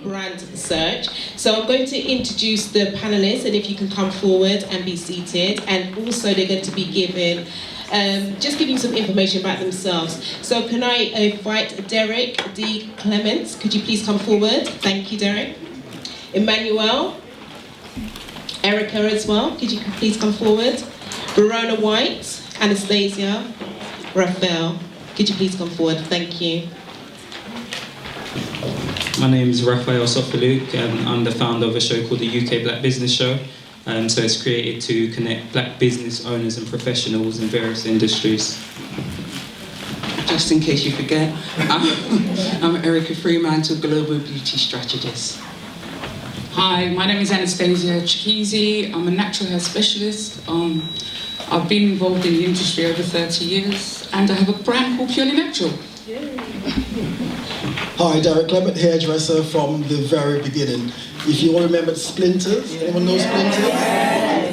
brand search. So I'm going to introduce the panelists, and if you can come forward and be seated, and also they're going to be given just giving some information about themselves. So can I invite Derek D. Clements? Could you please come forward? Thank you, Derek. Emmanuel, Erica as well. Could you please come forward? Verona White, Anastasia, Raphael. Could you please come forward? Thank you. My name is Raphael Sofaluk, and I'm the founder of a show called the UK Black Business Show. So it's created to connect black business owners and professionals in various industries. Just in case you forget, I'm Erica Fremantle, Global Beauty Strategist. Hi, my name is Anastasia Chikizi. I'm a natural hair specialist. I've been involved in the industry over 30 years, and I have a brand called Purely Natural. Hi, Derek Clement, hairdresser from the very beginning. If you all remember Splinters, anyone know Splinters?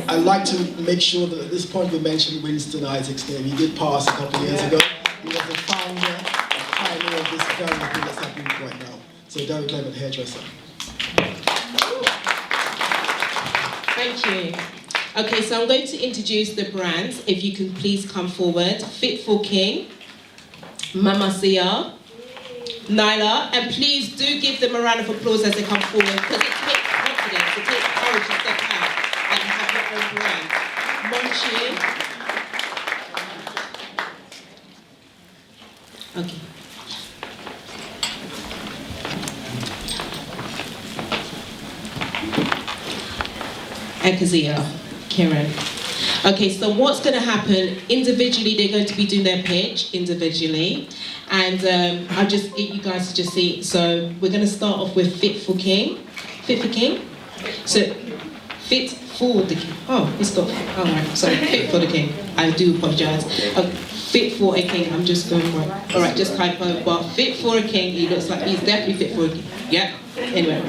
I'd like to make sure that at this point we mention Winston Isaac's name. He did pass a couple of years ago. He was the founder and pioneer of this very thing that's happening right now. So Derek Clement, hairdresser. Thank you. Okay, so I'm going to introduce the brands. If you can please come forward. Fit for King, Mama Sia, Nyla, and please do give them a round of applause as they come forward, because it takes confidence, it takes courage to step out and have your own brand. Monchi. Okay. Ekazia, Kieran. Okay, so what's going to happen, individually they're going to be doing their pitch individually, and you guys just see, so we're going to start off with Fit for King. Fit for King? So, Fit for the King. Oh, it's got, oh right, sorry, Fit for the King. I do apologise. Fit for a King, I'm just going right. Alright, just typo, but Fit for a King, he looks like he's definitely fit for a King. Yeah? Anyway.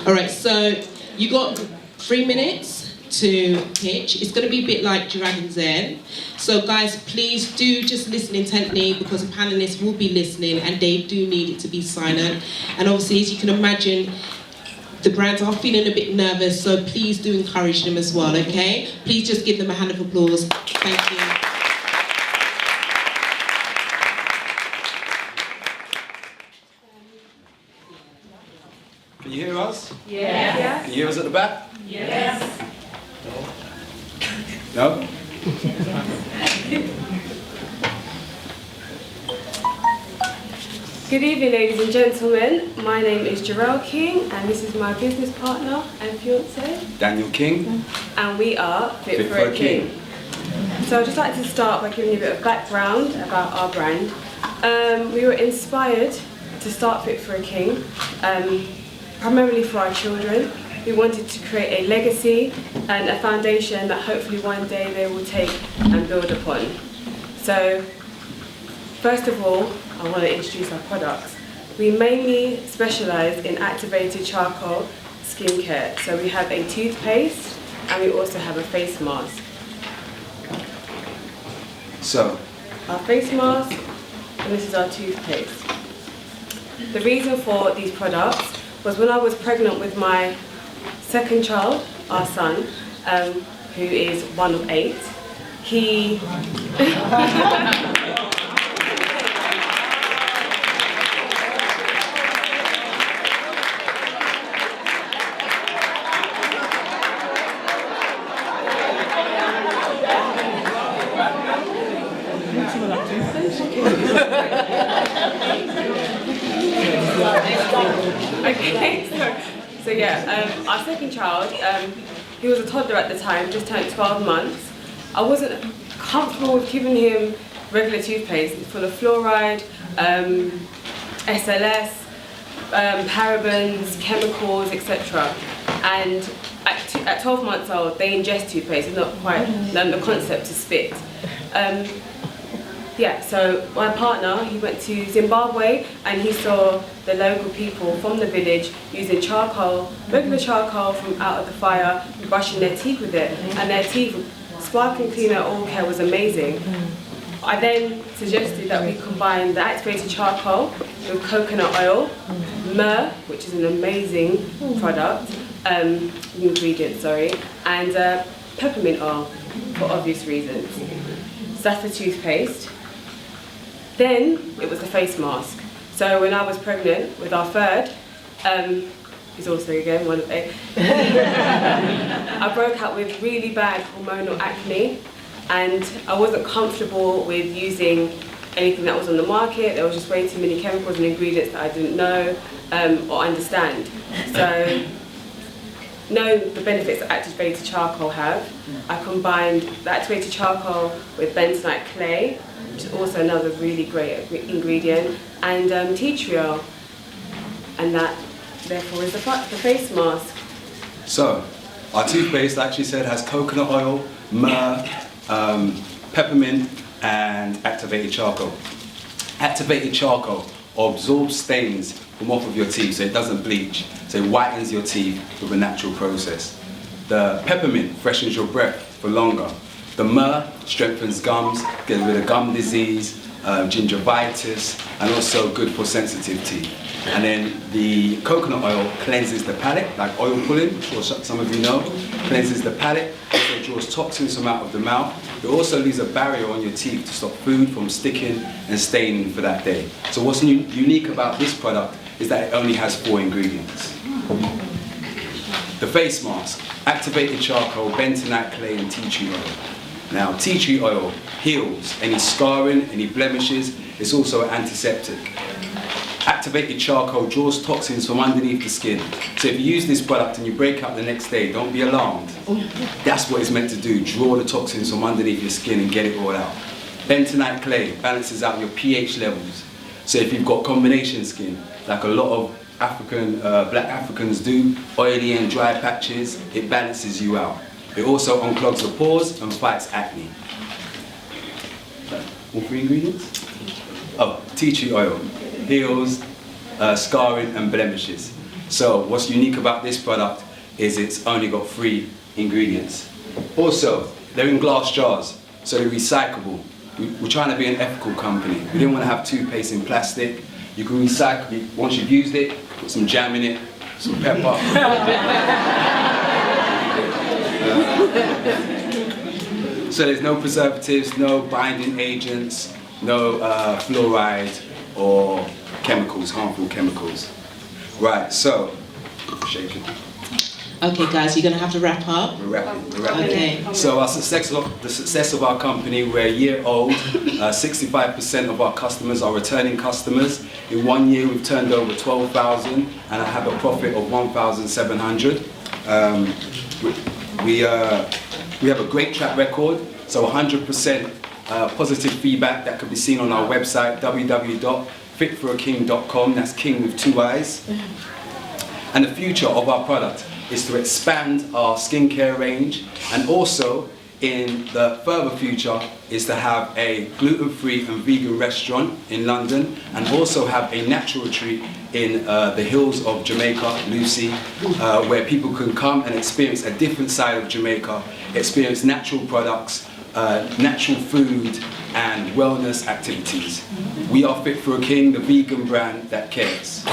Alright, so you got 3 minutes to pitch. It's going to be a bit like Dragons Den. So guys, please do just listen intently, because the panelists will be listening and they do need it to be silent. And obviously, as you can imagine, the brands are feeling a bit nervous, so please do encourage them as well, okay? Please just give them a hand of applause. Thank you. Can you hear us? Yes. Can you hear us at the back? Yes. No? Good evening, ladies and gentlemen. My name is Jarrell King, and this is my business partner and fiance, Daniel King. and we are Fit for a King. So I'd just like to start by giving you a bit of background about our brand. We were inspired to start Fit for a King, primarily for our children. We wanted to create a legacy and a foundation that hopefully one day they will take and build upon. So, first of all, I want to introduce our products. We mainly specialise in activated charcoal skincare. So we have a toothpaste and we also have a face mask. So, Our face mask, and this is our toothpaste. The reason for these products was when I was pregnant with my second child, our son, who is 1 of 8, he... Okay, so yeah, our second child, he was a toddler at the time, just turned 12 months. I wasn't comfortable with giving him regular toothpaste. It's full of fluoride, SLS, parabens, chemicals, etc. And at 12 months old, they ingest toothpaste. It's not quite the concept to spit. Yeah, so my partner, he went to Zimbabwe and he saw the local people from the village using charcoal, regular charcoal from out of the fire, brushing their teeth with it. And their teeth, sparkling clean, oral care was amazing. I then suggested that we combine the activated charcoal with coconut oil, myrrh, which is an amazing product, ingredient, and peppermint oil, for obvious reasons. So that's the toothpaste. Then it was the face mask. So when I was pregnant with our third, who's also again one of them, I broke out with really bad hormonal acne, and I wasn't comfortable with using anything that was on the market. There was just way too many chemicals and ingredients that I didn't know or understand. So, knowing the benefits that activated charcoal have, I combined the activated charcoal with bentonite clay, which is also another really great ingredient, and tea tree oil, and that therefore is the face mask. So, our toothpaste actually said has coconut oil, myrrh, peppermint, and activated charcoal. Activated charcoal absorbs stains from off of your teeth, so it doesn't bleach, so it whitens your teeth with a natural process. The peppermint freshens your breath for longer. The myrrh strengthens gums, gets rid of gum disease, gingivitis, and also good for sensitive teeth. And then the coconut oil cleanses the palate, like oil pulling, I'm sure some of you know, cleanses the palate, also draws toxins from out of the mouth. It also leaves a barrier on your teeth to stop food from sticking and staining for that day. So what's unique about this product is that it only has 4 ingredients. The face mask, activated charcoal, bentonite clay, and tea tree oil. Now, tea tree oil heals any scarring, any blemishes. It's also an antiseptic. Activated charcoal draws toxins from underneath the skin. So if you use this product and you break out the next day, don't be alarmed. That's what it's meant to do, draw the toxins from underneath your skin and get it all out. Bentonite clay balances out your pH levels. So if you've got combination skin, like a lot of black Africans do, oily and dry patches, it balances you out. It also unclogs the pores and fights acne. All 3 ingredients? Oh, tea tree oil. Heals, scarring and blemishes. So what's unique about this product is it's only got 3 ingredients. Also, they're in glass jars, so they're recyclable. We're trying to be an ethical company. We didn't want to have toothpaste in plastic. You can recycle it. Once you've used it, put some jam in it, some pepper. So there's no preservatives, no binding agents, no fluoride or chemicals, harmful chemicals. Right, so, shake it. Okay, guys, you're going to have to wrap up. We're wrapping. Okay. So the success of our company, we're a year old. 65% of our customers are returning customers. In 1 year, we've turned over 12,000, and I have a profit of 1,700. We have a great track record, so 100% positive feedback that can be seen on our website, www.fitforaking.com. That's king with 2 eyes. And the future of our product is to expand our skincare range, and also in the further future is to have a gluten-free and vegan restaurant in London, and also have a natural retreat in the hills of Jamaica, Lucy, where people can come and experience a different side of Jamaica, experience natural products, natural food and wellness activities. We are Fit for a King, the vegan brand that cares.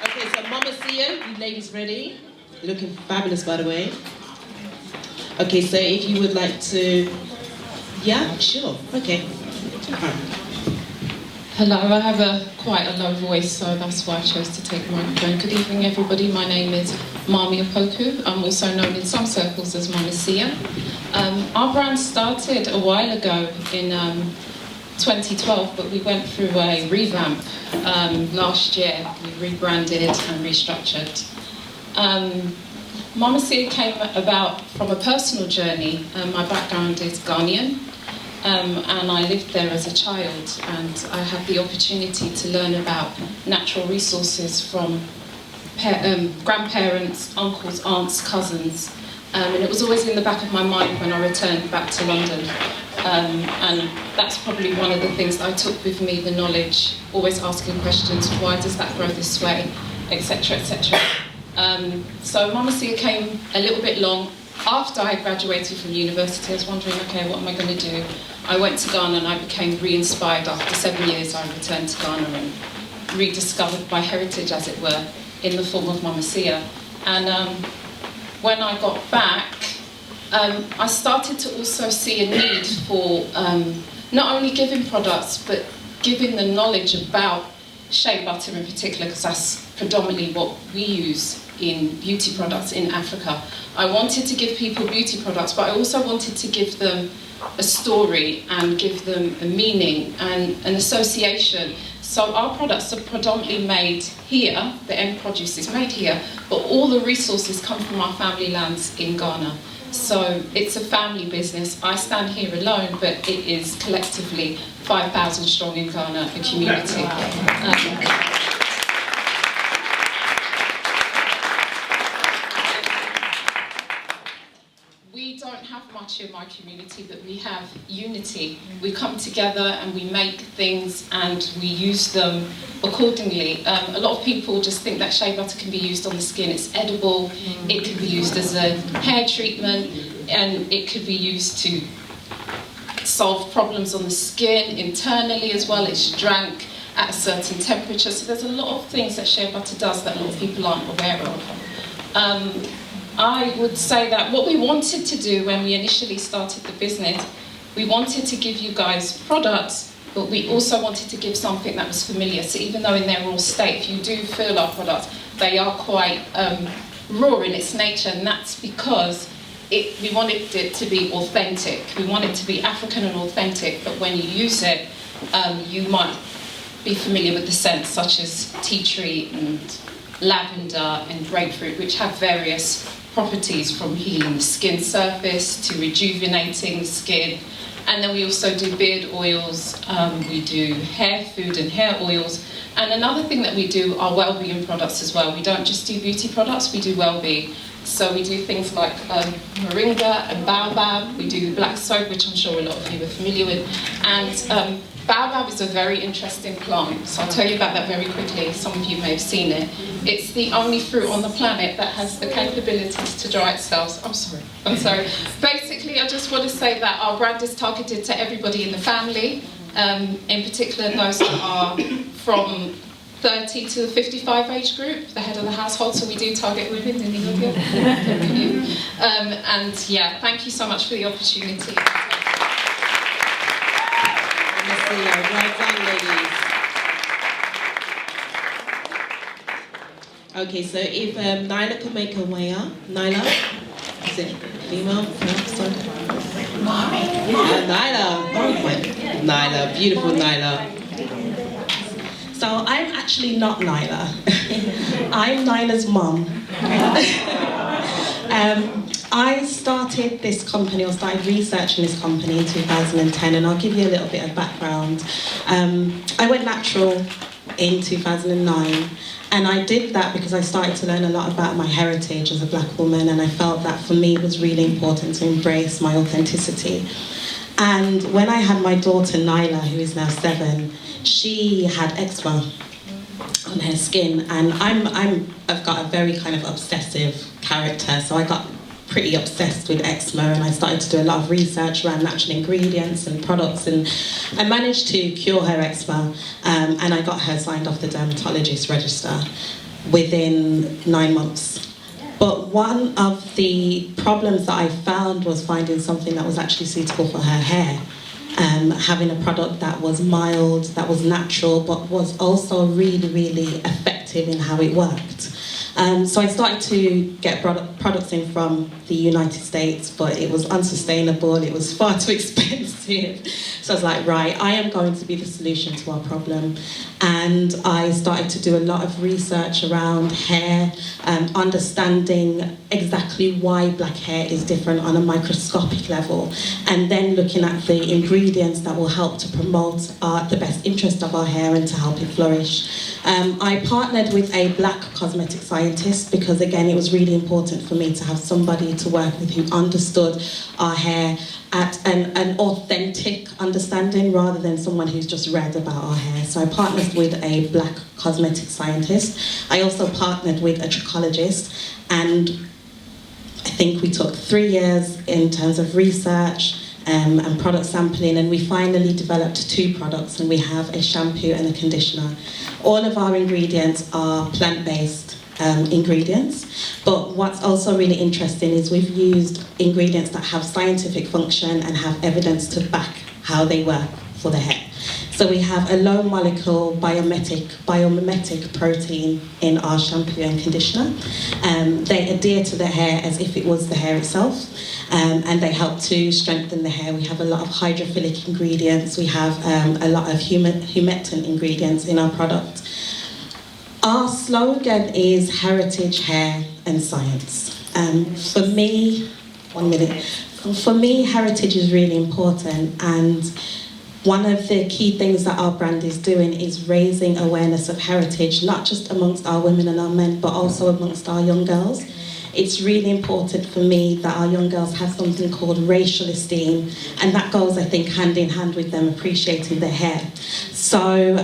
Okay, so Mama Sia, you ladies ready? You're looking fabulous, by the way. Okay, so if you would like to... Yeah, sure, okay. Hello, I have quite a low voice, so that's why I chose to take the microphone. Good evening, everybody. My name is Mami Opoku. I'm also known in some circles as Mama Sia. Our brand started a while ago in 2012, but we went through a revamp last year. We rebranded and restructured. Mama Sia came about from a personal journey. My background is Ghanaian. And I lived there as a child, and I had the opportunity to learn about natural resources from grandparents, uncles, aunts, cousins, and it was always in the back of my mind when I returned back to London. And that's probably one of the things that I took with me, the knowledge, always asking questions, why does that grow this way, etc., etc. So Mama Sia came a little bit long. After I graduated from university, I was wondering, okay, what am I going to do? I went to Ghana and I became re-inspired. After 7 years, I returned to Ghana and rediscovered my heritage, as it were, in the form of Mama Sia. And when I got back, I started to also see a need for not only giving products, but giving the knowledge about shea butter in particular, because that's predominantly what we use in beauty products in Africa. I wanted to give people beauty products, but I also wanted to give them a story and give them a meaning and an association. So our products are predominantly made here, the end produce is made here, but all the resources come from our family lands in Ghana. So it's a family business. I stand here alone, but it is collectively 5,000 strong in Ghana, a community. We don't have much in my community, but we have unity. We come together and we make things and we use them accordingly. A lot of people just think that shea butter can be used on the skin. It's edible, it can be used as a hair treatment, and it could be used to solve problems on the skin internally as well. It's drank at a certain temperature. So there's a lot of things that shea butter does that a lot of people aren't aware of. I would say that what we wanted to do when we initially started the business, we wanted to give you guys products, but we also wanted to give something that was familiar. So even though in their raw state, if you do feel our products, they are quite raw in its nature, and that's because we wanted it to be authentic. We want it to be African and authentic, but when you use it, you might be familiar with the scents such as tea tree and lavender and grapefruit, which have various properties from healing the skin surface to rejuvenating the skin. And then we also do beard oils, we do hair food and hair oils. And another thing that we do are well-being products as well. We don't just do beauty products, we do well-being. So we do things like moringa and baobab. We do black soap, which I'm sure a lot of you are familiar with. And baobab is a very interesting plant, so I'll tell you about that very quickly. Some of you may have seen it. It's the only fruit on the planet that has the capabilities to dry itself. I'm sorry. Basically, I just want to say that our brand is targeted to everybody in the family, in particular those that are from 30 to the 55 age group, the head of the household, so we do target women in Ethiopia. And yeah, thank you so much for the opportunity. Well done, ladies. Okay, so if Nyla could make her way up. Nyla? Is it female? No, sorry. Nyla. Oh my. Nyla, beautiful Nyla. So I'm actually not Nyla. I'm Nyla's mum. I started this company, or started researching this company in 2010, and I'll give you a little bit of background. I went natural in 2009, and I did that because I started to learn a lot about my heritage as a black woman, and I felt that for me it was really important to embrace my authenticity. And when I had my daughter Nyla, who is now 7, she had eczema on her skin, and I've got a very kind of obsessive character, so I got pretty obsessed with eczema, and I started to do a lot of research around natural ingredients and products, and I managed to cure her eczema, and I got her signed off the dermatologist register within 9 months. But one of the problems that I found was finding something that was actually suitable for her hair. Having a product that was mild, that was natural, but was also really, really effective in how it worked. So I started to get products in from the United States, but it was unsustainable, it was far too expensive. So I was like, right, I am going to be the solution to our problem. And I started to do a lot of research around hair, understanding exactly why black hair is different on a microscopic level, and then looking at the ingredients that will help to promote the best interest of our hair and to help it flourish. I partnered with a black cosmetic scientist because, again, it was really important for me to have somebody to work with who understood our hair at an authentic understanding rather than someone who's just read about our hair. So I partnered with a black cosmetic scientist. I also partnered with a trichologist, and I think we took 3 years in terms of research and product sampling, and we finally developed 2 products, and we have a shampoo and a conditioner. All of our ingredients are plant-based ingredients, but what's also really interesting is we've used ingredients that have scientific function and have evidence to back how they work for the hair. So we have a low molecule biomimetic protein in our shampoo and conditioner. They adhere to the hair as if it was the hair itself, and they help to strengthen the hair. We have a lot of hydrophilic ingredients. We have a lot of humectant ingredients in our product. Our slogan is heritage, hair and science. For me, heritage is really important, and one of the key things that our brand is doing is raising awareness of heritage, not just amongst our women and our men, but also amongst our young girls. It's really important for me that our young girls have something called racial esteem, and that goes, I think, hand in hand with them appreciating their hair. So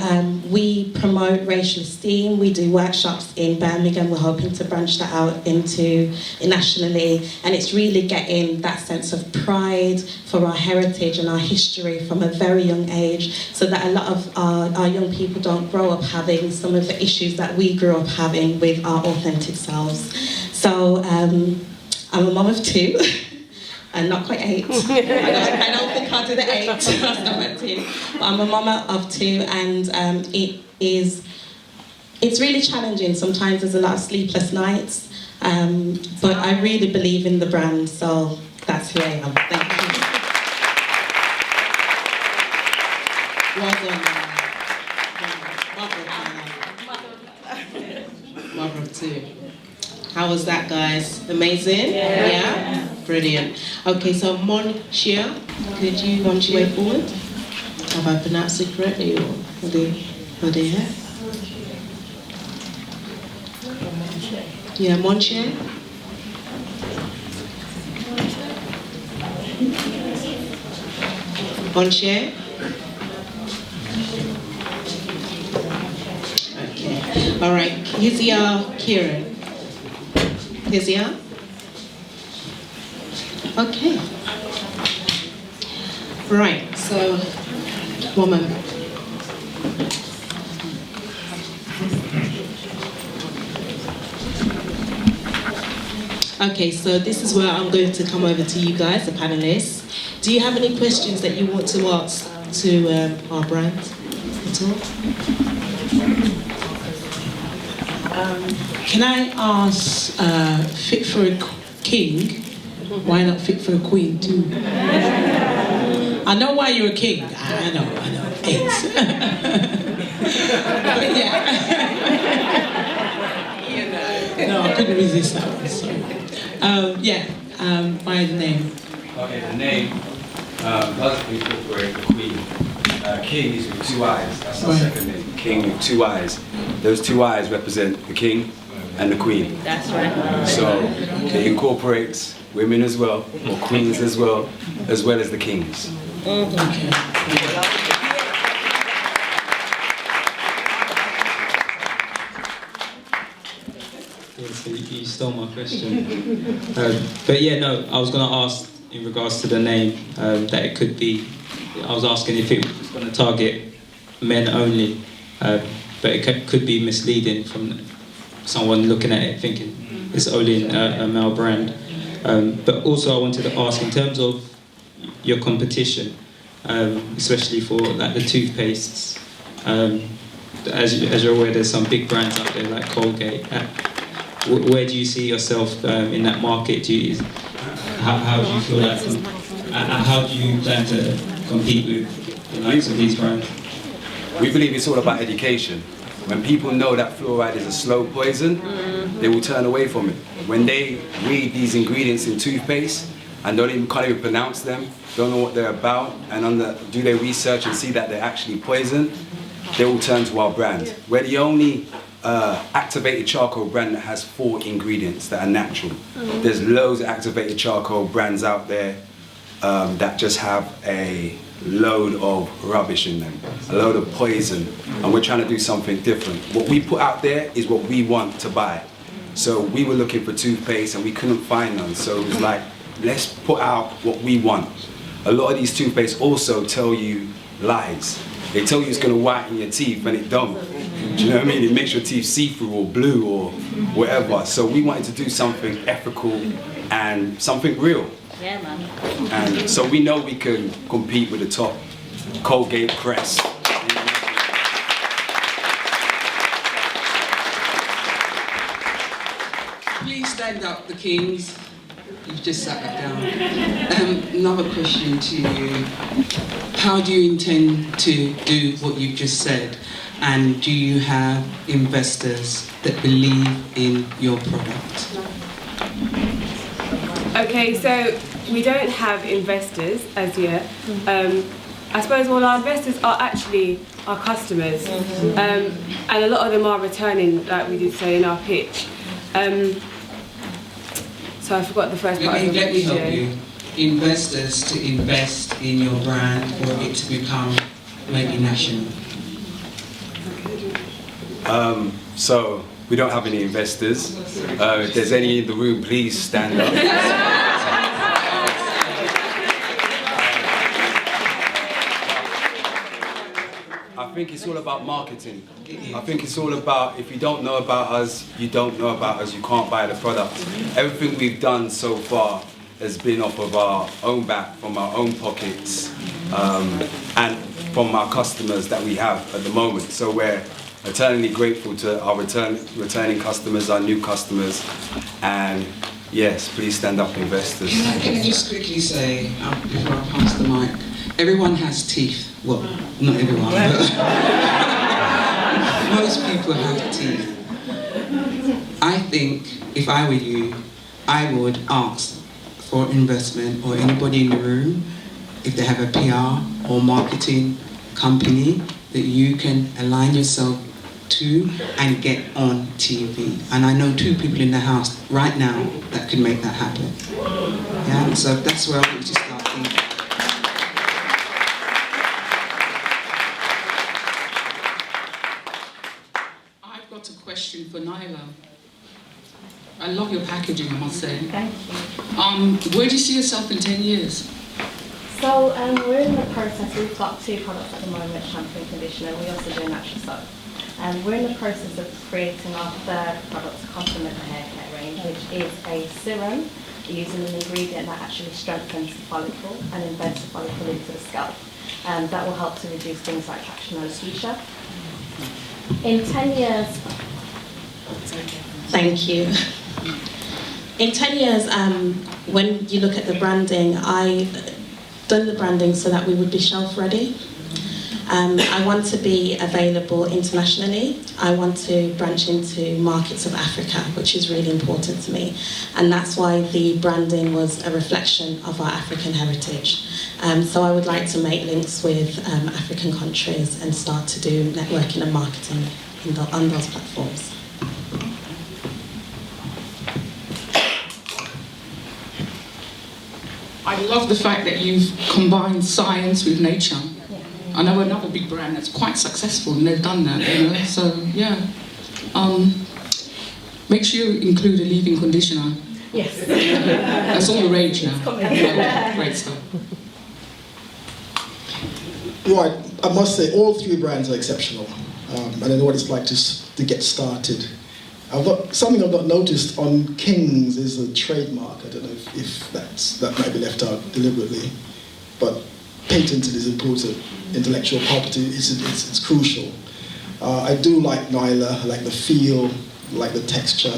we promote racial esteem. We do workshops in Birmingham. We're hoping to branch that out into nationally, and it's really getting that sense of pride for our heritage and our history from a very young age, so that a lot of our young people don't grow up having some of the issues that we grew up having with our authentic selves. So I'm a mum of 2, and not quite 8. I don't think I'll do the 8. I'll stop at 2. But I'm a mum of 2, and it's really challenging. Sometimes there's a lot of sleepless nights, but I really believe in the brand, so that's who I am. Thank you. Mother of 2. How was that, guys? Amazing? Yeah? Brilliant. Okay, so Monchia, could you want your way forward? Have I pronounced it correctly, or are they here? Yeah, Monchia. Monchia. Okay. All right. Hizia Kieran. Hizia? Okay. Right, so, one moment. Okay, so this is where I'm going to come over to you guys, the panelists. Do you have any questions that you want to ask to our brand at all? Can I ask, fit for a king, why not fit for a queen too? I know why you're a king. I know. It's. But yeah. No, I couldn't resist that one, sorry. By the name. Okay, the name doesn't incorporate the queen. King is with 2 eyes. That's our second name. King with 2 eyes. Those 2 eyes represent the king and the queen. That's right. So it incorporates women as well, or queens as well as the kings. Okay. Yeah, so you stole my question. But yeah, no, I was going to ask in regards to the name that it could be. I was asking if it was going to target men only, but it could be misleading from someone looking at it thinking it's only a male brand. But also I wanted to ask in terms of your competition, especially for like the toothpastes. As you're aware, there's some big brands out there like Colgate. Where do you see yourself in that market? How do you feel that? How do you plan to compete with the likes of these brands? We believe it's all about education. When people know that fluoride is a slow poison, they will turn away from it. When they read these ingredients in toothpaste and can't even pronounce them, don't know what they're about, and do their research and see that they're actually poison, they will turn to our brand. We're the only activated charcoal brand that has 4 ingredients that are natural. There's loads of activated charcoal brands out there that just have a load of rubbish in them, a load of poison, and we're trying to do something different. What we put out there is what we want to buy. So we were looking for toothpaste and we couldn't find none, so it was like, let's put out what we want. A lot of these toothpaste also tell you lies. They tell you it's going to whiten your teeth and it don't. Do you know what I mean? It makes your teeth see-through or blue or whatever. So we wanted to do something ethical and something real. Yeah, man. And so we know we can compete with the top Colgate Crest. Please stand up, the kings. You've just sat back down. Another question to you. How do you intend to do what you've just said? And do you have investors that believe in your product? Okay, so we don't have investors as yet. I suppose all our investors are actually our customers, and a lot of them are returning, like we did say in our pitch. So I forgot the first part of the Let me help question. you. Investors to invest in your brand for it to become maybe national. So we don't have any investors. If there's any in the room, please stand up. I think it's all about marketing. I think it's all about, if you don't know about us, you don't know about us, you can't buy the product. Everything we've done so far has been off of our own back, from our own pockets, and from our customers that we have at the moment. So we're eternally grateful to our returning customers, our new customers, and yes, please stand up, investors. Can I just quickly say, before I pass the mic, everyone has teeth. Well, not everyone, but most people have teeth. I think if I were you, I would ask for investment, or anybody in the room, if they have a PR or marketing company that you can align yourself to and get on TV. And I know 2 people in the house right now that could make that happen. Yeah, so that's where I want you to start thinking. I've got a question for Nyla. I love your packaging, I must say. Thank you. Where do you see yourself in 10 years? So we're in the process, we've got 2 products at the moment, shampoo and conditioner. We also do natural soap. We're in the process of creating our 3rd product to complement the hair care range, which is a serum using an ingredient that actually strengthens the follicle and embeds the follicle into the scalp. That will help to reduce things like traction alopecia. In 10 years... Thank you. In 10 years, when you look at the branding, I've done the branding so that we would be shelf ready. I want to be available internationally. I want to branch into markets of Africa, which is really important to me. And that's why the branding was a reflection of our African heritage. So I would like to make links with African countries and start to do networking and marketing on those platforms. I love the fact that you've combined science with nature. I know another big brand that's quite successful and they've done that, you know, so yeah. Make sure you include a leave-in conditioner. Yes. That's all the rage now. Great stuff. Right, I must say all 3 brands are exceptional. And I know what it's like to get started. Something I've not noticed on Kings is a trademark. I don't know if that might be left out deliberately, but patented is important. Intellectual property it's crucial. I do like Nyla. I like the feel, I like the texture,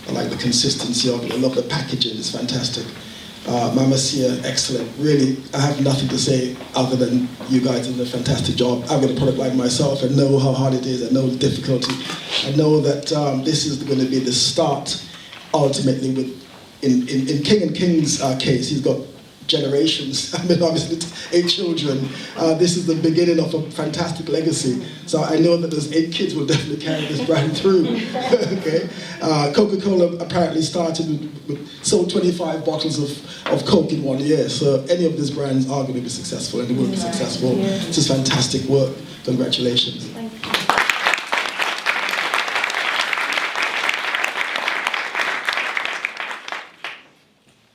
I like the consistency of it. I love the packaging. It's fantastic. Mama Sia, excellent. Really, I have nothing to say other than you guys did a fantastic job. I've got a product like myself. I know how hard it is. I know the difficulty. I know that this is going to be the start, ultimately, with in King and King's case. He's got generations. I mean, obviously, 8 children. This is the beginning of a fantastic legacy. So I know that those 8 kids will definitely carry this brand through. Okay. Coca-Cola apparently started sold 25 bottles of Coke in 1 year. So any of these brands are going to be successful, and they will be successful. This is fantastic work. Congratulations. Thank you.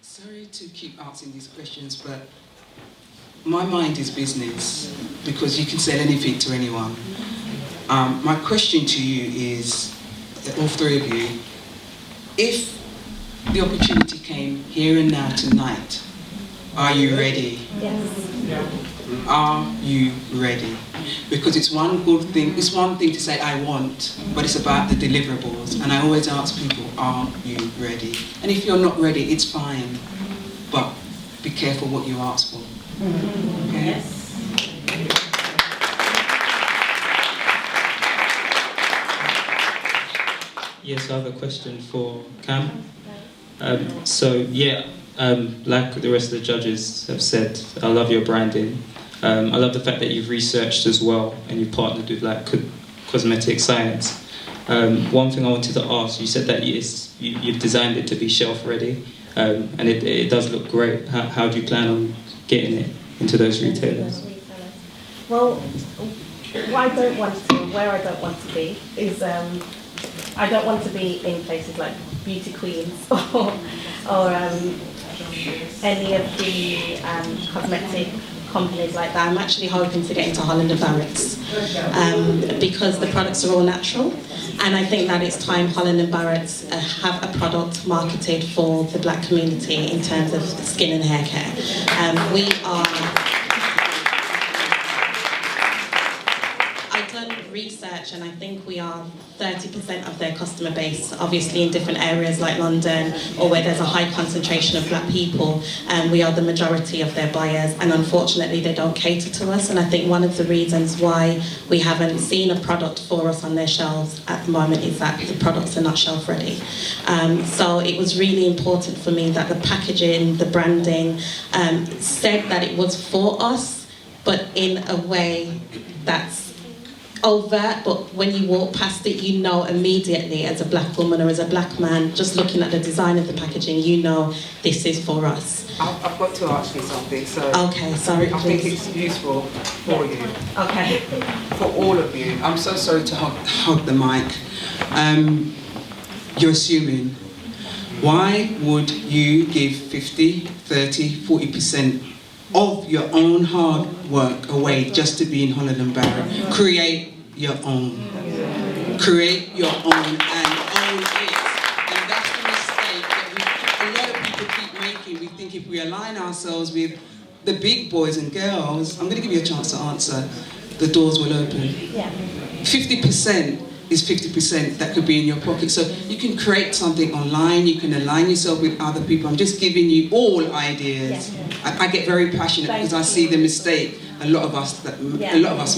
Sorry to keep asking these questions, but my mind is business, because you can sell anything to anyone. My question to you is, all 3 of you, if the opportunity came here and now tonight, are you ready? Yes. Are you ready? Because it's one thing to say I want, but it's about the deliverables. And I always ask people, are you ready? And if you're not ready, it's fine, but be careful what you ask for. Okay? Yes. Yes, I have a question for Cam. Like the rest of the judges have said, I love your branding. I love the fact that you've researched as well, and you've partnered with like cosmetic science. One thing I wanted to ask, you said that you've designed it to be shelf ready, and it does look great. How do you plan on getting it into those retailers? Well, what I don't want to, where I don't want to be is I don't want to be in places like Beauty Queens or any of the cosmetic companies like that. I'm actually hoping to get into Holland & Barrett's because the products are all natural, and I think that it's time Holland & Barrett's have a product marketed for the black community in terms of skin and hair care. I've done research, and I think we are 30% of their customer base, obviously in different areas like London or where there's a high concentration of black people, and we are the majority of their buyers, and unfortunately they don't cater to us. And I think one of the reasons why we haven't seen a product for us on their shelves at the moment is that the products are not shelf ready. So it was really important for me that the packaging, the branding said that it was for us, but in a way that's overt, but when you walk past it, you know immediately as a black woman or as a black man, just looking at the design of the packaging, you know this is for us. I've got to ask you something, so okay, sorry, I think it's useful for you. Okay. For all of you. I'm so sorry to hog the mic. You're assuming. Why would you give 50, 30, 40% of your own hard work away just to be in Holland & Barrett? Create your own. Create your own and own it. And that's the mistake that a lot of people keep making. We think if we align ourselves with the big boys and girls, I'm going to give you a chance to answer, the doors will open. Yeah. 50% is 50% that could be in your pocket. So you can create something online, you can align yourself with other people. I'm just giving you all ideas. Yeah. I get very passionate because I see the mistake a lot of us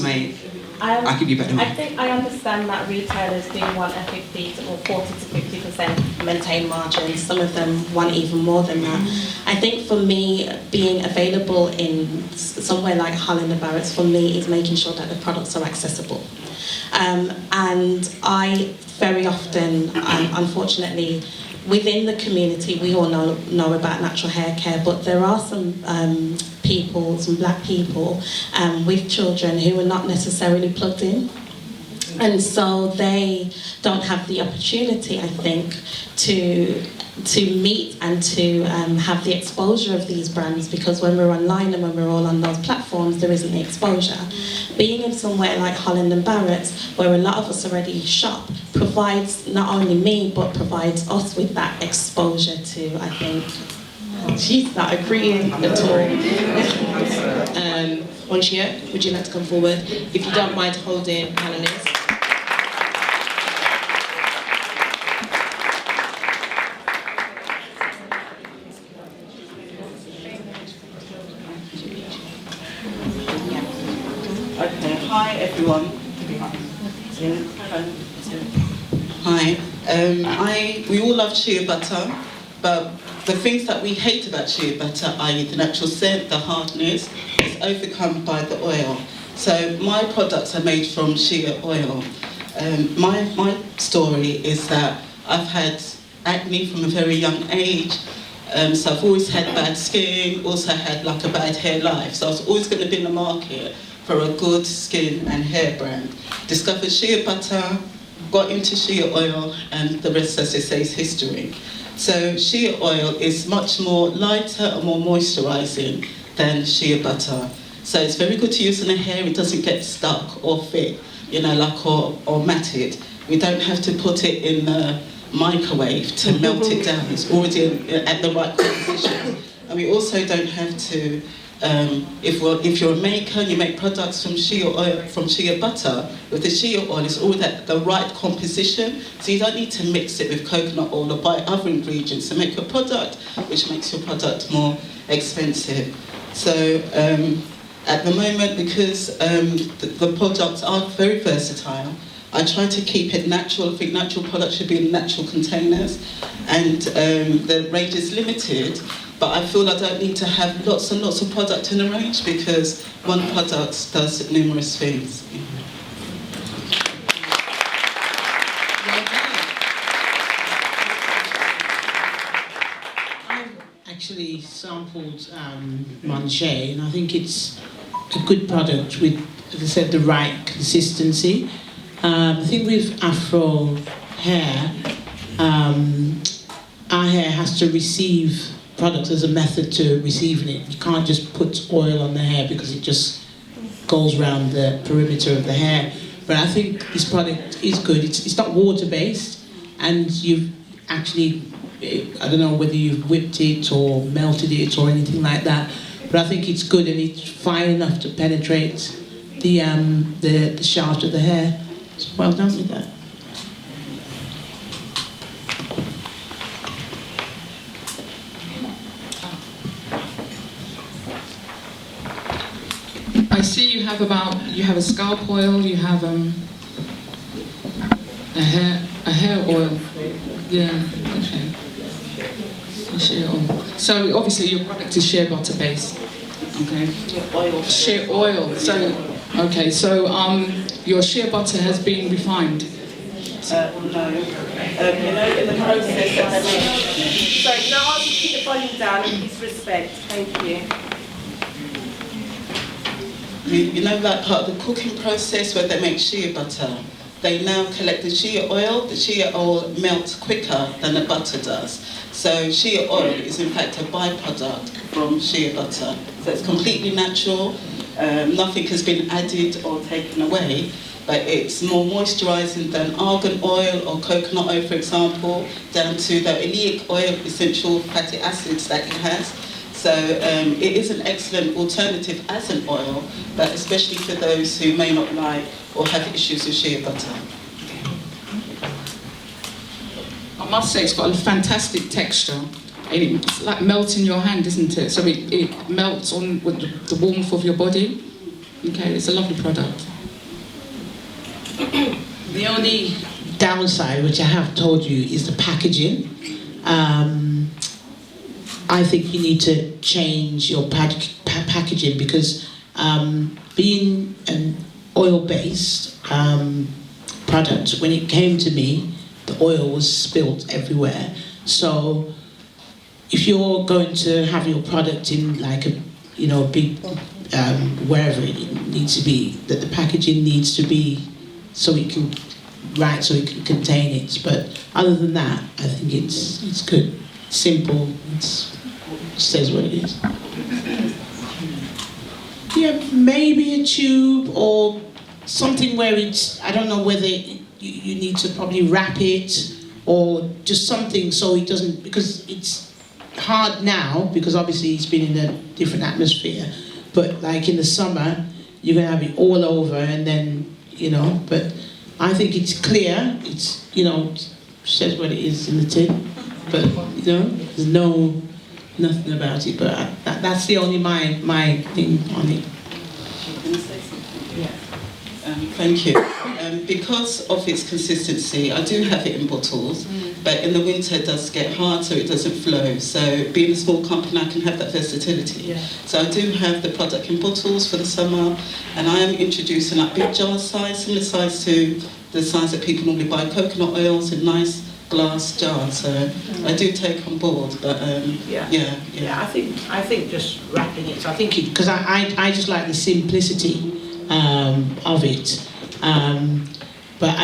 made. I'll give you better money. I think I understand that retailers do want a 50 or 40 to 50% maintain margins. Some of them want even more than that. I think for me, being available in somewhere like Holland & Barrett's for me is making sure that the products are accessible. And I very often, unfortunately, within the community, we all know about natural hair care, but there are some people, some black people with children who are not necessarily plugged in. And so they don't have the opportunity, I think, to meet and to have the exposure of these brands, because when we're online and when we're all on those platforms, there isn't the exposure. Being in somewhere like Holland & Barrett's, where a lot of us already shop, provides not only me, but provides us with that exposure to, I think, she's not agreeing at all. Onshia, would you like to come forward? If you don't mind holding panelists. Okay, hi everyone. Hi. We all love shea butter. But the things that we hate about shea butter, i.e. the natural scent, the hardness, is overcome by the oil. So my products are made from shea oil. My story is that I've had acne from a very young age. So I've always had bad skin, also had like a bad hair life. So I was always going to be in the market for a good skin and hair brand. Discovered shea butter, got into shea oil, and the rest, as they say, is history. So shea oil is much more lighter and more moisturising than shea butter. So it's very good to use in the hair. It doesn't get stuck or thick, you know, like or matted. We don't have to put it in the microwave to melt it down. It's already at the right composition. And we also don't have to, if you're a maker and you make products from shea oil, from shea butter, with the shea oil, it's all at the right composition. So you don't need to mix it with coconut oil or buy other ingredients to make a product, which makes your product more expensive. So at the moment, because the products are very versatile, I try to keep it natural. I think natural products should be in natural containers, and the range is limited, but I feel I don't need to have lots and lots of product in the range because one product does numerous things. I've actually sampled Monche, and I think it's a good product with, as I said, the right consistency. The thing with Afro hair, our hair has to receive products. There's a method to receiving it. You can't just put oil on the hair because it just goes around the perimeter of the hair. But I think this product is good. It's not water-based, and you've actually, I don't know whether you've whipped it or melted it or anything like that, but I think it's good and it's fine enough to penetrate the shaft of the hair. So well done with that. I see you have a scalp oil, you have a hair oil. Yeah, okay. A shea oil. So obviously your product is shea butter based. Okay. Shea oil. So okay, so your shea butter has been refined. No. You know, in the process that they make. Sorry, now I'll just keep the volume down and please respect. Thank you. You know that part of the cooking process where they make shea butter? They now collect the shea oil. The shea oil melts quicker than the butter does. So shea oil is in fact a byproduct from shea butter. So it's completely natural. Nothing has been added or taken away, but it's more moisturising than argan oil or coconut oil, for example, down to the oleic oil, essential fatty acids that it has. So it is an excellent alternative as an oil, but especially for those who may not like or have issues with shea butter. I must say it's got a fantastic texture. It's like melting your hand, isn't it? So it melts on with the warmth of your body. Okay, it's a lovely product. The only downside, which I have told you, is the packaging. I think you need to change your packaging because being an oil-based product, when it came to me, the oil was spilled everywhere. So if you're going to have your product in like a, you know, big, wherever it needs to be, that the packaging needs to be so it can, right, so it can contain it. But other than that, I think it's good, simple, it says what it is. Yeah, maybe a tube or something where it's, I don't know whether you need to probably wrap it or just something so it doesn't, because it's hard now because obviously it's been in a different atmosphere, but like in the summer you're going to have it all over and then, you know, but I think it's clear, it's, you know, says what it is in the tin, but you know, there's nothing about it, but that's the only my thing on it. Yeah. Thank you. Because of its consistency, I do have it in bottles, but in the winter it does get hard, so it doesn't flow. So being a small company, I can have that versatility. Yeah. So I do have the product in bottles for the summer, and I am introducing like big jar size, similar size to the size that people normally buy coconut oils in nice glass jars. So I do take on board, but Yeah, yeah. I think just wrapping it. So I think because I just like the simplicity of it. But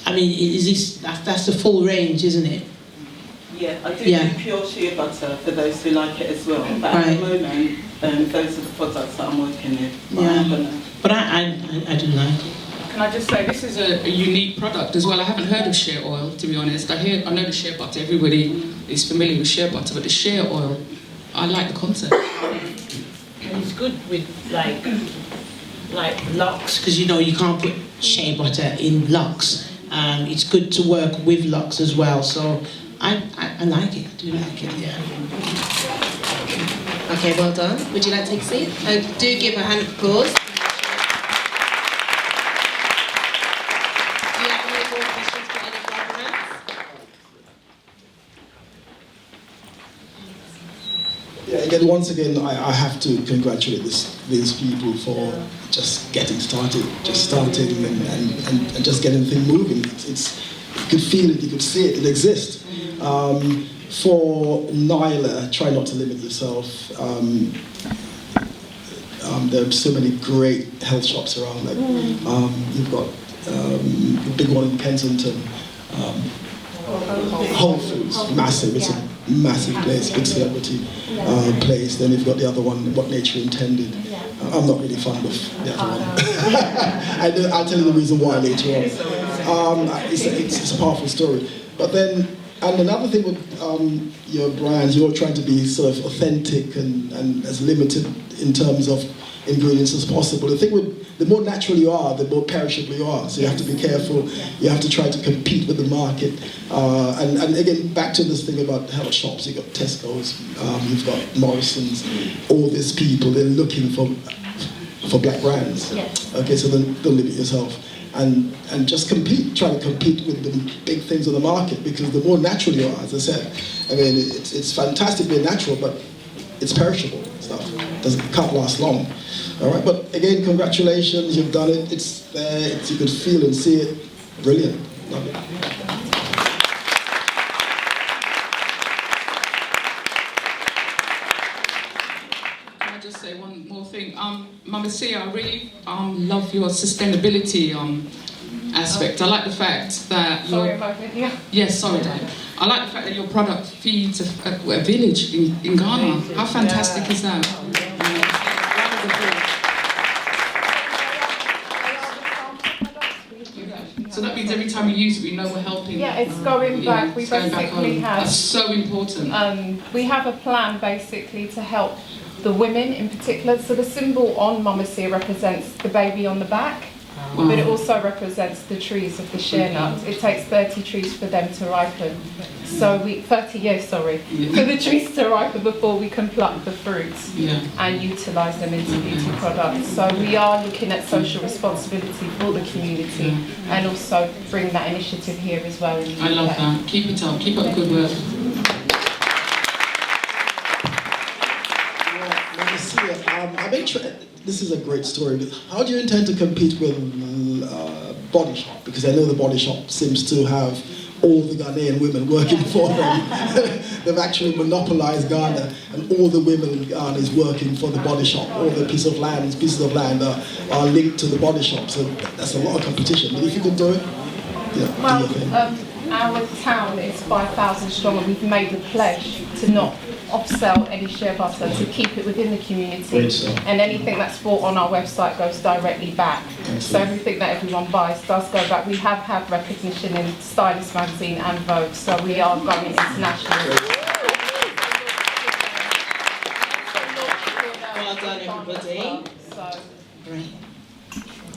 I mean, is this that's the full range, isn't it? Yeah, I do pure shea butter for those who like it as well. But at the moment, those are the products that I'm working with. But I do like it. Can I just say, this is a unique product as well. I haven't heard of shea oil, to be honest. I know the shea butter. Everybody is familiar with shea butter, but the shea oil, I like the concept. And it's good with like locks, because you know you can't put shea butter in locks. It's good to work with locks as well. So I like it. I do like it. Yeah. Okay, well done. Would you like to take a seat? And do give a hand of applause. Do you have any more questions for any of our brands? Yeah, again, once again, I have to congratulate these people for just getting started, and just getting the thing moving. You could feel it, you could see it, it exists. For Nyla, try not to limit yourself. There are so many great health shops around. Like, you've got the big one in Kensington, Whole Foods, massive. It's a massive place, big celebrity place. Then you've got the other one, What Nature Intended. I'm not really fond of the other one. I'll tell you the reason why later on. It's a powerful story. But then, and another thing with your brands, you're trying to be sort of authentic and as limited in terms of ingredients as possible. The thing with, the more natural you are, the more perishable you are. So you have to be careful. You have to try to compete with the market. And again, back to this thing about health shops. You've got Tesco's, you've got Morrison's, all these people, they're looking for black brands. Yes. Okay, so then don't limit yourself. And just compete, try to compete with the big things on the market, because the more natural you are, as I said, I mean, it's fantastic being natural, but it's perishable stuff. Can't last long. All right, but again, congratulations, you've done it. It's there, you can feel and see it. Brilliant, love it. Can I just say one more thing? Mama Sia, I really love your sustainability aspect. I like the fact that Yes, sorry, Dad. I like the fact that your product feeds a village in Ghana. How fantastic is that? So that means every time we use it, we know we're helping. Yeah, it's going back. We basically have. That's so important. We have a plan basically to help the women in particular. So the symbol on Mama Sia represents the baby on the back. Wow. But it also represents the trees of the shea nut. It takes 30 trees for them to ripen. So 30 years, sorry, for the trees to ripen before we can pluck the fruits and utilise them into beauty products. So we are looking at social responsibility for the community and also bring that initiative here as well. In the UK. I love that. Keep it up. Keep up the good work. This is a great story, but how do you intend to compete with Body Shop? Because I know the Body Shop seems to have all the Ghanaian women working for them. They've actually monopolized Ghana, and all the women in Ghana is working for the Body Shop. All the pieces of land are linked to the Body Shop, so that's a lot of competition. But if you can do it, do your thing. Our town is 5,000 strong, and we've made the pledge to not off-sell any shea butter, to keep it within the community, and anything that's bought on our website goes directly back. So everything that everyone buys does go back. We have had recognition in Stylist magazine and Vogue, so we are going international. Well done, everybody. Great.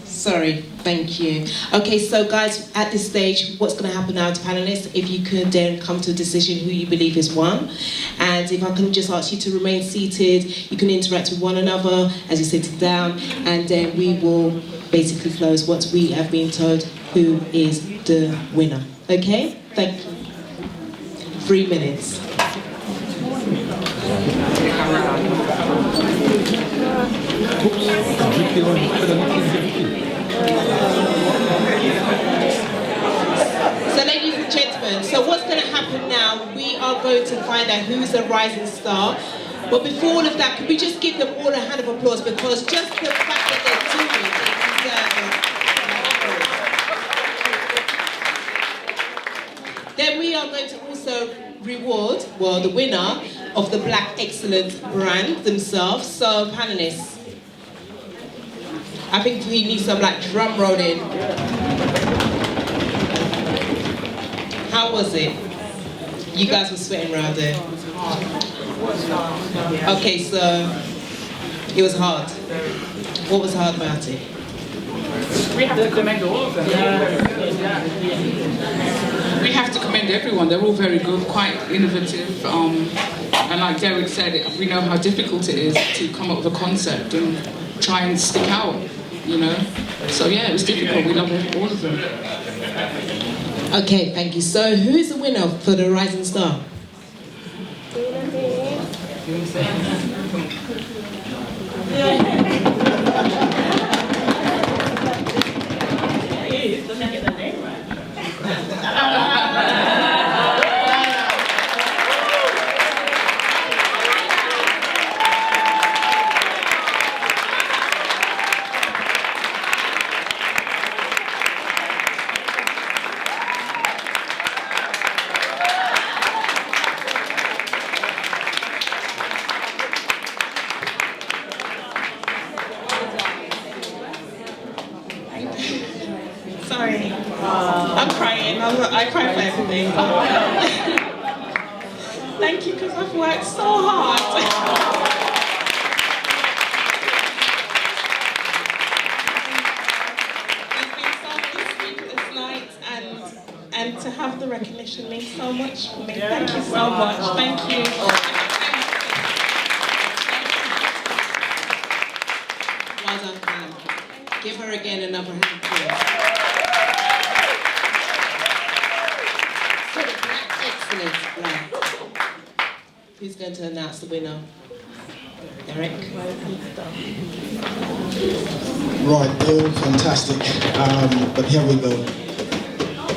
Sorry, thank you. Okay, so guys, at this stage, what's going to happen now to panelists? If you could then come to a decision who you believe is won. And if I can just ask you to remain seated, you can interact with one another as you sit down, and then we will basically close once we have been told who is the winner. Okay? Thank you. 3 minutes. So ladies and gentlemen, so what's going to happen now, we are going to find out who's a rising star. But before all of that, can we just give them all a hand of applause, because just the fact that they're doing it deserves. Then we are going to also reward, well, the winner of the Black Excellence brand themselves. So panelists, I think we need some like drum rolling. How was it? You guys were sweating around there. Okay, so it was hard. What was hard about it? We have to commend all of them. We have to commend everyone. They're all very good, quite innovative. And like Derek said, we know how difficult it is to come up with a concept and try and stick out, you know. So yeah, it was difficult. We love all of them. Okay, thank you. So who is the winner for the Rising Star? Sorry, I'm crying. I cry for everything. Thank you, because I've worked so hard. It's been some sleepless nights, and to have the recognition means so much for me. Thank you so much. Thank you. Well done, Pam. Give her again another hand, please. So the Black Excellence brand. Who's going to announce the winner? Derek? Right, they're all fantastic. But here we go.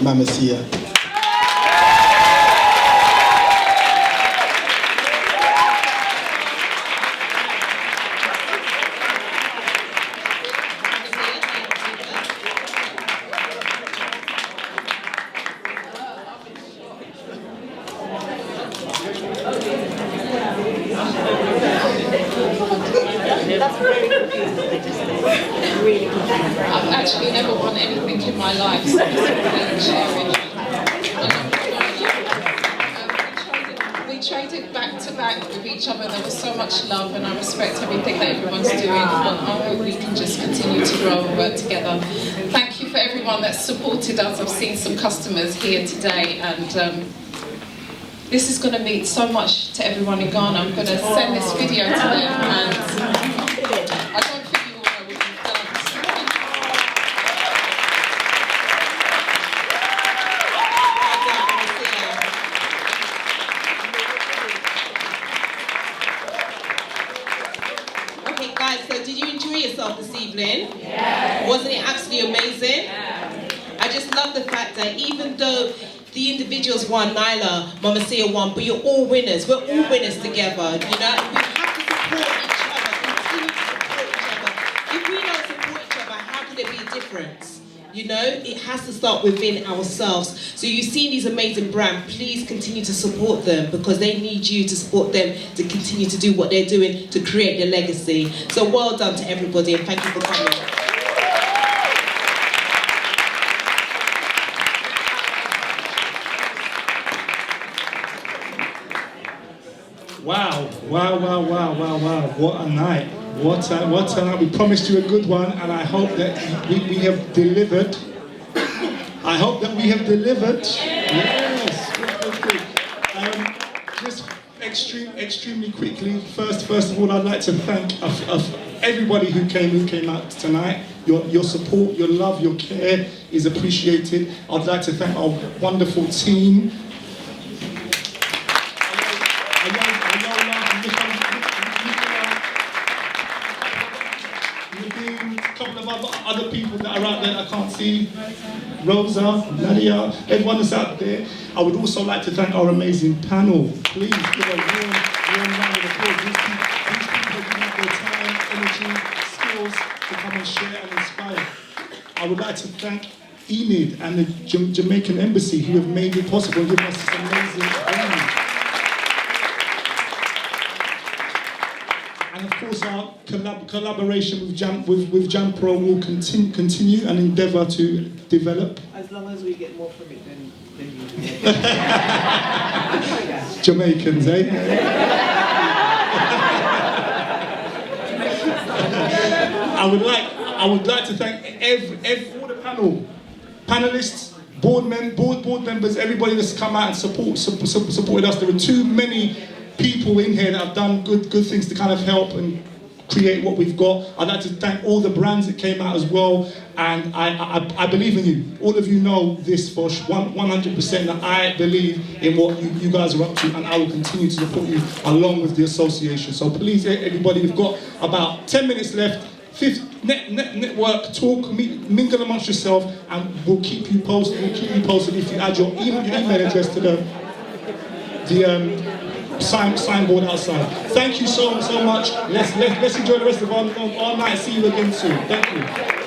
Mama Sia. I've actually never won anything in my life, so I'm sharing. We traded back to back with each other. There was so much love, and I respect everything that everyone's doing. But I hope we can just continue to grow and work together. Thank you for everyone that's supported us. I've seen some customers here today, and this is going to mean so much to everyone in Ghana. I'm going to send this video to them, and I don't think you all know what you've done. Okay, guys, so did you enjoy yourself this evening? Yeah. Wasn't it absolutely amazing? Yeah. I just love the fact that even though the individuals won, Nyla, Mama Sia won, but you're all winners. We're all winners together, you know? We have to support each other, continue to support each other. If we don't support each other, how can there be a difference? You know, it has to start within ourselves. So you've seen these amazing brands, please continue to support them, because they need you to support them to continue to do what they're doing to create their legacy. So well done to everybody, and thank you for coming. Wow, wow, wow, wow, wow, wow. What a night. What a night. We promised you a good one, and I hope that we have delivered. I hope that we have delivered. Yes. Just extremely quickly. First of all, I'd like to thank everybody who came out tonight. Your support, your love, your care is appreciated. I'd like to thank our wonderful team. A couple of other people that are out there that I can't see. Rosa, Nadia, everyone that's out there. I would also like to thank our amazing panel. Please give a warm round of applause. These people have given up their time, energy, skills to come and share and inspire. I would like to thank Enid and the Jamaican Embassy who have made it possible and given us this amazing venue. And of course, our collaboration with Jampro will continue and endeavour to develop. As long as we get more from it than you do. Jamaicans, eh? I would like to thank all the panelists, board members, everybody that's come out and supported us. There were too many people in here that have done good things to kind of help and create what we've got. I'd like to thank all the brands that came out as well, and I believe in you. All of you know this for 100% that I believe in what you guys are up to, and I will continue to support you along with the association. So please, everybody, we've got about 10 minutes left. Network, talk, mingle amongst yourself, and we'll keep you posted. If you add your email address to the signboard outside. Thank you so much. Let's enjoy the rest of our night. See you again soon. Thank you.